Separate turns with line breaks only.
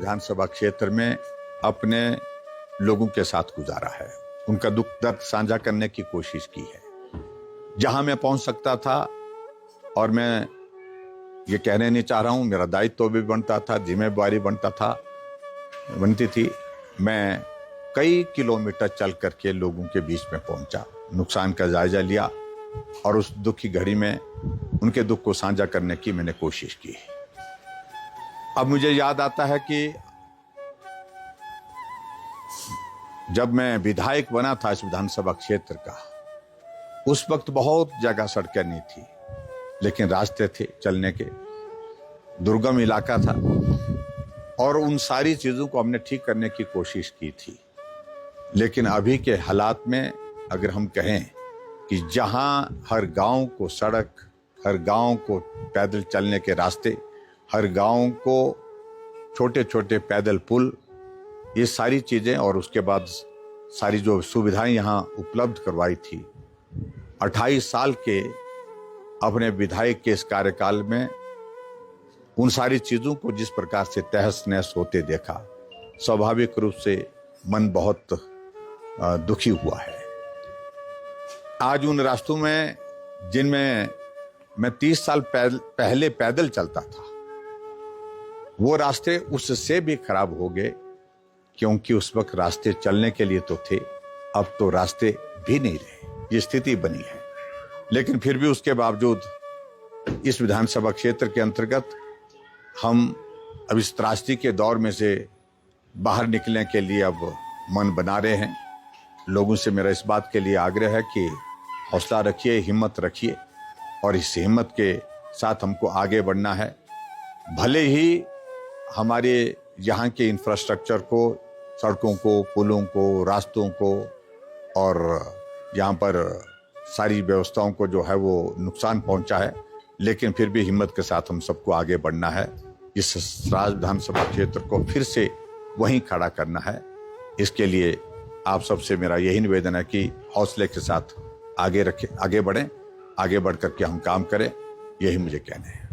विधानसभा क्षेत्र में अपने लोगों के साथ गुजारा है, उनका दुख दर्द साझा करने की कोशिश की है। जहां मैं पहुंच सकता था, और मैं ये कहने नहीं चाह रहा हूं, मेरा दायित्व भी बनता था, जिम्मेवारी बनती थी। मैं कई किलोमीटर चल करके लोगों के बीच में पहुंचा, नुकसान का जायजा लिया और उस दुख की घड़ी में उनके दुख को साझा करने की मैंने कोशिश की। अब मुझे याद आता है कि जब मैं विधायक बना था इस विधानसभा क्षेत्र का, उस वक्त बहुत जगह सड़कें नहीं थी, लेकिन रास्ते थे चलने के, दुर्गम इलाका था और उन सारी चीजों को हमने ठीक करने की कोशिश की थी। लेकिन अभी के हालात में अगर हम कहें कि जहां हर गांव को सड़क, हर गांव को पैदल चलने के रास्ते, हर गांव को छोटे छोटे पैदल पुल, ये सारी चीजें और उसके बाद सारी जो सुविधाएं यहां उपलब्ध करवाई थी, 28 साल के अपने विधायक के इस कार्यकाल में उन सारी चीजों को जिस प्रकार से तहस नहस होते देखा, स्वाभाविक रूप से मन बहुत दुखी हुआ है। आज उन रास्तों में जिनमें मैं 30 साल पहले पैदल चलता था, वो रास्ते उससे भी खराब हो गए, क्योंकि उस वक्त रास्ते चलने के लिए तो थे, अब तो रास्ते भी नहीं रहे। ये स्थिति बनी है। लेकिन फिर भी उसके बावजूद इस विधानसभा क्षेत्र के अंतर्गत हम अब इस त्रासदी के दौर में से बाहर निकलने के लिए अब मन बना रहे हैं। लोगों से मेरा इस बात के लिए आग्रह है कि हौसला रखिए, हिम्मत रखिए और इस हिम्मत के साथ हमको आगे बढ़ना है। भले ही हमारे यहाँ के इंफ्रास्ट्रक्चर को, सड़कों को, पुलों को, रास्तों को और यहाँ पर सारी व्यवस्थाओं को जो है वो नुकसान पहुंचा है, लेकिन फिर भी हिम्मत के साथ हम सबको आगे बढ़ना है। इस विधानसभा क्षेत्र को फिर से वहीं खड़ा करना है। इसके लिए आप सबसे मेरा यही निवेदन है कि हौसले के साथ आगे बढ़ें, आगे बढ़ करके हम काम करें। यही मुझे कहना है।